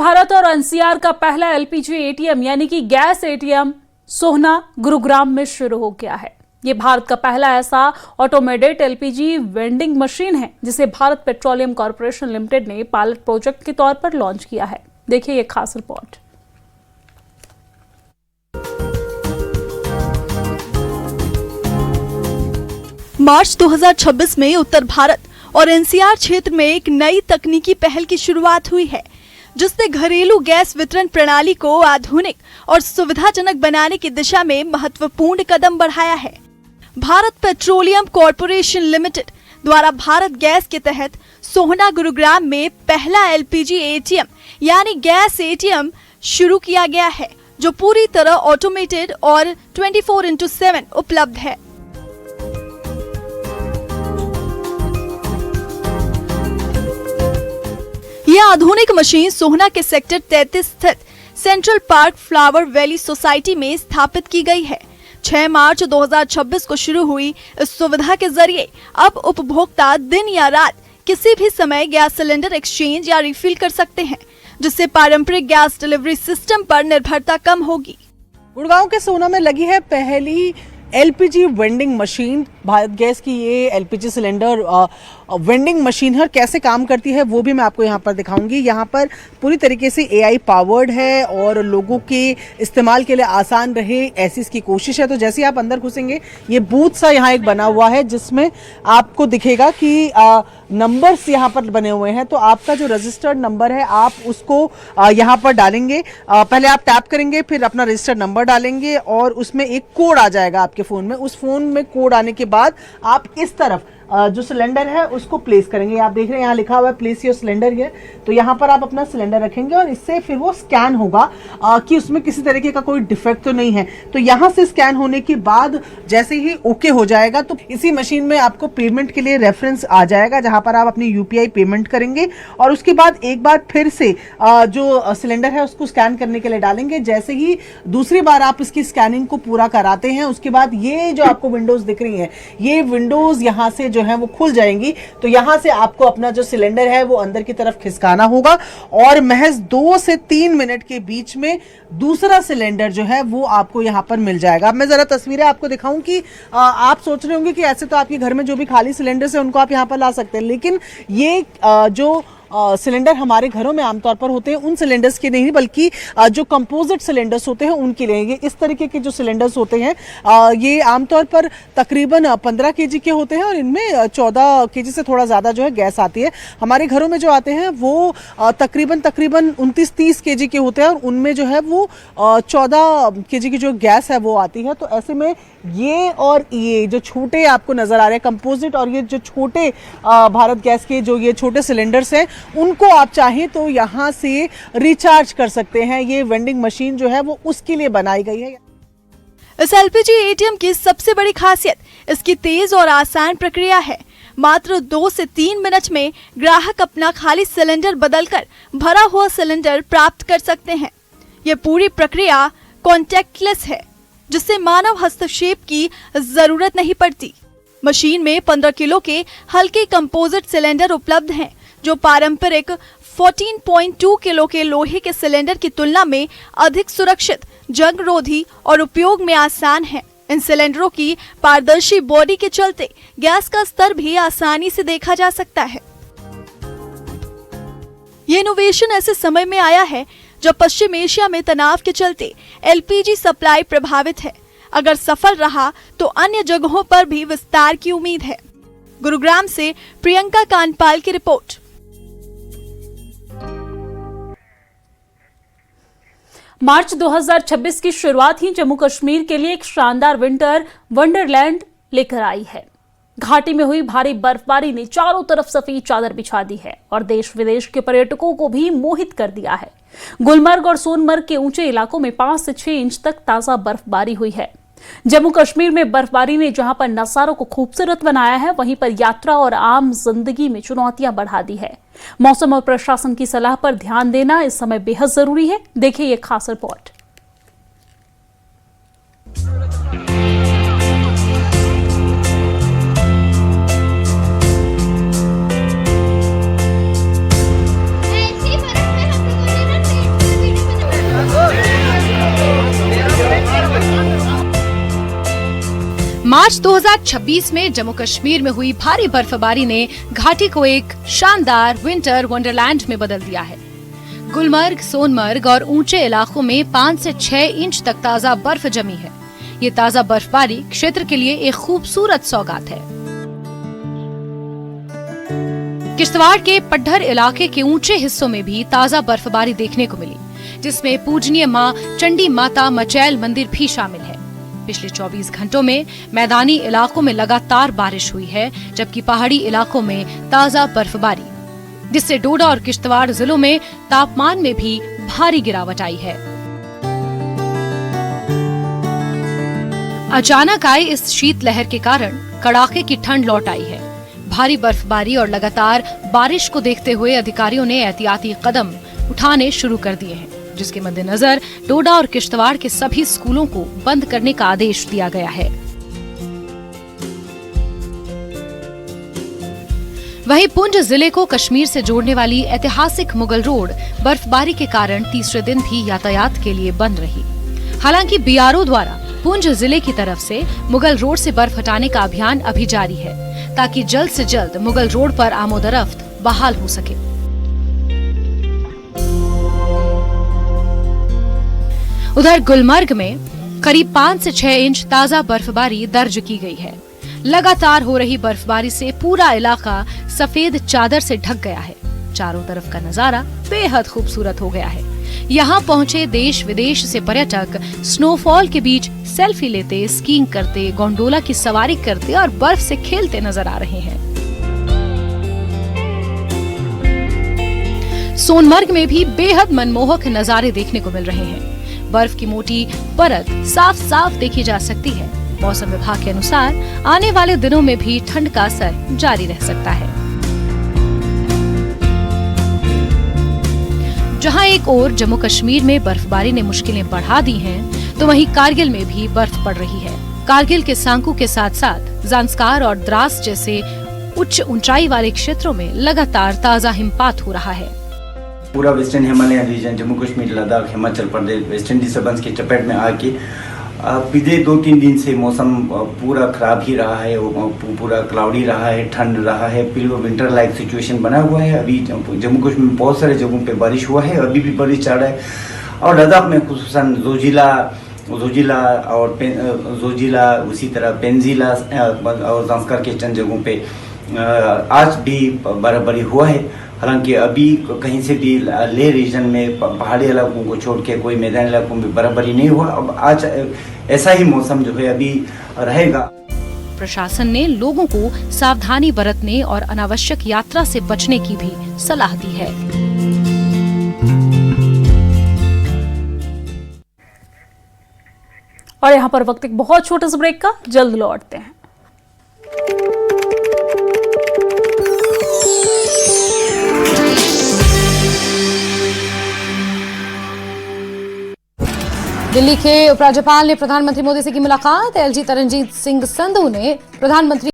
भारत और एनसीआर का पहला एलपीजी एटीएम यानी कि गैस एटीएम सोहना गुरुग्राम में शुरू हो गया है। ये भारत का पहला ऐसा ऑटोमेटेड एलपीजी वेंडिंग मशीन है जिसे भारत पेट्रोलियम कॉर्पोरेशन लिमिटेड ने पायलट प्रोजेक्ट के तौर पर लॉन्च किया है। देखिए ये खास रिपोर्ट। मार्च 2026 में उत्तर भारत और एनसीआर क्षेत्र में एक नई तकनीकी पहल की शुरुआत हुई है, जिसने घरेलू गैस वितरण प्रणाली को आधुनिक और सुविधाजनक बनाने की दिशा में महत्वपूर्ण कदम बढ़ाया है। भारत पेट्रोलियम कॉर्पोरेशन लिमिटेड द्वारा भारत गैस के तहत सोहना गुरुग्राम में पहला एलपीजी एटीएम यानी गैस एटीएम शुरू किया गया है, जो पूरी तरह ऑटोमेटेड और 24/7 उपलब्ध है। यह आधुनिक मशीन सोहना के सेक्टर 33 स्थित central park flower valley society में स्थापित की गई है। 6 मार्च 2026 को शुरू हुई इस सुविधा के जरिए अब उपभोक्ता दिन या रात किसी भी समय गैस सिलेंडर एक्सचेंज या रिफिल कर सकते हैं, जिससे पारंपरिक गैस डिलीवरी सिस्टम पर निर्भरता कम होगी। गुड़गांव के सोहना में लगी है पहली LPG vending machine. Bharat gas की ये एलपीजी सिलेंडर वेंडिंग मशीन है और कैसे काम करती है वो भी मैं आपको यहाँ पर दिखाऊंगी। यहाँ पर पूरी तरीके से एआई पावर्ड है और लोगों के इस्तेमाल के लिए आसान रहे ऐसी इसकी कोशिश है। तो जैसे आप अंदर घुसेंगे ये बूथ सा यहाँ एक बना हुआ है जिसमें आपको दिखेगा कि नंबर्स यहाँ पर बने हुए हैं। तो आपका जो रजिस्टर्ड नंबर है आप उसको यहाँ पर डालेंगे। पहले आप टैप करेंगे, फिर अपना रजिस्टर्ड नंबर डालेंगे और उसमें एक कोड आ जाएगा आपके फोन में। उस फोन में कोड आने के बाद आप इस तरफ जो सिलेंडर है उसको प्लेस करेंगे। आप देख रहे हैं यहाँ लिखा हुआ है प्लेस योर सिलेंडर है। तो यहाँ पर आप अपना सिलेंडर रखेंगे और इससे फिर वो स्कैन होगा कि उसमें किसी तरीके का कोई डिफेक्ट तो नहीं है। तो यहाँ से स्कैन होने के बाद जैसे ही ओके हो जाएगा तो इसी मशीन में आपको पेमेंट के लिए रेफरेंस आ जाएगा, जहाँ पर आप अपनी यूपीआई पेमेंट करेंगे और उसके बाद एक बार फिर से जो सिलेंडर है उसको स्कैन करने के लिए डालेंगे। जैसे ही दूसरी बार आप इसकी स्कैनिंग को पूरा कराते हैं उसके बाद ये जो आपको विंडोज दिख रही है ये विंडोज यहाँ से जो है वो खुल जाएंगी। तो यहां से आपको अपना जो सिलेंडर है वो अंदर की तरफ खिसकाना होगा और महज 2 से 3 मिनट के बीच में दूसरा सिलेंडर जो है वो आपको यहां पर मिल जाएगा। अब मैं जरा तस्वीरें आपको दिखाऊं कि आप सोच रहे होंगे कि ऐसे तो आपके घर में जो भी खाली सिलेंडर्स है उनको आप यहां पर ला सकते हैं, लेकिन ये जो सिलेंडर हमारे घरों में आमतौर पर होते हैं उन सिलेंडर्स के नहीं बल्कि जो कंपोजिट सिलेंडर्स होते हैं उनके लिए। ये इस तरीके के जो सिलेंडर्स होते हैं ये आमतौर पर तकरीबन 15 केजी के होते हैं और इनमें 14 केजी से थोड़ा ज़्यादा जो है गैस आती है। हमारे घरों में जो आते हैं वो तकरीबन 29-30 केजी के होते हैं और उनमें जो है वो 14 केजी की जो गैस है वो आती है। तो ऐसे में ये और ये जो छोटे आपको नज़र आ रहे हैं कंपोजिट और ये जो छोटे भारत गैस के जो ये छोटे सिलेंडर्स हैं उनको आप चाहें तो यहाँ से रिचार्ज कर सकते हैं। ये वेंडिंग मशीन जो है वो उसके लिए बनाई गई है। इस एलपीजी एटीएम की सबसे बड़ी खासियत इसकी तेज और आसान प्रक्रिया है। मात्र 2 से 3 मिनट में ग्राहक अपना खाली सिलेंडर बदलकर भरा हुआ सिलेंडर प्राप्त कर सकते हैं। ये पूरी प्रक्रिया कॉन्टैक्टलेस है, जिससे मानव हस्तक्षेप की जरूरत नहीं पड़ती। मशीन में 15 किलो के हल्के कंपोजिट सिलेंडर उपलब्ध हैं, जो पारंपरिक 14.2 किलो के लोहे के सिलेंडर की तुलना में अधिक सुरक्षित, जंगरोधी और उपयोग में आसान है। इन सिलेंडरों की पारदर्शी बॉडी के चलते गैस का स्तर भी आसानी से देखा जा सकता है। ये इनोवेशन ऐसे समय में आया है जब पश्चिम एशिया में तनाव के चलते एलपीजी सप्लाई प्रभावित है। अगर सफल रहा तो अन्य जगहों पर भी विस्तार की उम्मीद है। गुरुग्राम से प्रियंका कानपाल की रिपोर्ट। मार्च 2026 की शुरुआत ही जम्मू कश्मीर के लिए एक शानदार विंटर वंडरलैंड लेकर आई है। घाटी में हुई भारी बर्फबारी ने चारों तरफ सफेद चादर बिछा दी है और देश विदेश के पर्यटकों को भी मोहित कर दिया है। गुलमर्ग और सोनमर्ग के ऊंचे इलाकों में 5 से 6 इंच तक ताजा बर्फबारी हुई है। जम्मू कश्मीर में बर्फबारी ने जहां पर नजारों को खूबसूरत बनाया है, वहीं पर यात्रा और आम जिंदगी में चुनौतियां बढ़ा दी है। मौसम और प्रशासन की सलाह पर ध्यान देना इस समय बेहद जरूरी है। देखिए ये खास रिपोर्ट। मार्च 2026 में जम्मू कश्मीर में हुई भारी बर्फबारी ने घाटी को एक शानदार विंटर वंडरलैंड में बदल दिया है। गुलमर्ग, सोनमर्ग और ऊंचे इलाकों में 5 से 6 इंच तक ताजा बर्फ जमी है। ये ताजा बर्फबारी क्षेत्र के लिए एक खूबसूरत सौगात है। किश्तवाड़ के पड्ढर इलाके के ऊंचे हिस्सों में भी ताजा बर्फबारी देखने को मिली, जिसमें पूजनीय मां चंडी माता मचैल मंदिर भी शामिल है। पिछले 24 घंटों में मैदानी इलाकों में लगातार बारिश हुई है, जबकि पहाड़ी इलाकों में ताजा बर्फबारी, जिससे डोडा और किश्तवाड़ जिलों में तापमान में भी भारी गिरावट आई है। अचानक आई इस शीतलहर के कारण कड़ाके की ठंड लौट आई है। भारी बर्फबारी और लगातार बारिश को देखते हुए अधिकारियों ने एहतियाती कदम उठाने शुरू कर दिए हैं, जिसके मद्देनजर डोडा और किश्तवाड़ के सभी स्कूलों को बंद करने का आदेश दिया गया है। वहीं पुंछ जिले को कश्मीर से जोड़ने वाली ऐतिहासिक मुगल रोड बर्फबारी के कारण तीसरे दिन भी यातायात के लिए बंद रही। हालांकि बीआरओ द्वारा पुंछ जिले की तरफ से मुगल रोड से बर्फ हटाने का अभियान अभी जारी है, ताकि जल्द से जल्द मुगल रोड पर आमोदरफ्त बहाल हो सके। उधर गुलमर्ग में करीब 5 से 6 इंच ताजा बर्फबारी दर्ज की गई है। लगातार हो रही बर्फबारी से पूरा इलाका सफेद चादर से ढक गया है। चारों तरफ का नजारा बेहद खूबसूरत हो गया है। यहाँ पहुँचे देश विदेश से पर्यटक स्नोफॉल के बीच सेल्फी लेते, स्कीइंग करते, गोंडोला की सवारी करते और बर्फ से खेलते नजर आ रहे हैं। सोनमर्ग में भी बेहद मनमोहक नजारे देखने को मिल रहे हैं। बर्फ की मोटी परत साफ साफ देखी जा सकती है। मौसम विभाग के अनुसार आने वाले दिनों में भी ठंड का असर जारी रह सकता है। जहां एक ओर जम्मू कश्मीर में बर्फबारी ने मुश्किलें बढ़ा दी हैं, तो वहीं कारगिल में भी बर्फ पड़ रही है। कारगिल के सांकू के साथ साथ ज़ांस्कार और द्रास जैसे उच्च ऊंचाई वाले क्षेत्रों में लगातार ताजा हिमपात हो रहा है। पूरा western Himalayan region, Jammu Kashmir, Ladakh, Himachal Pradesh western disturbance की चपेट में आके पिछले 2-3 दिन से मौसम पूरा खराब ही रहा है। पूरा क्लाउडी रहा है, ठंड रहा है, बिल्कुल विंटर लाइक सिचुएशन बना हुआ है। अभी जम्मू कश्मीर में बहुत सारे जगहों पे बारिश हुआ है, अभी भी बारिश चल रहा है। और लद्दाख में खुसूसन जोजिला उसी तरह पेंजिला और ज़ांस्कार के चंद जगहों पे आज भी बर्फबारी हुआ है। हालांकि अभी कहीं से भी लेह रीजन में पहाड़ी इलाकों को छोड़ के कोई मैदानी इलाकों में बर्फबारी नहीं हुआ। अब आज ऐसा ही मौसम जो है अभी रहेगा। प्रशासन ने लोगों को सावधानी बरतने और अनावश्यक यात्रा से बचने की भी सलाह दी है। और यहाँ पर वक्त एक बहुत छोटे से ब्रेक का, जल्द लौटते हैं। दिल्ली के उपराज्यपाल ने प्रधानमंत्री मोदी से की मुलाकात। एलजी तरनजीत सिंह संधू ने प्रधानमंत्री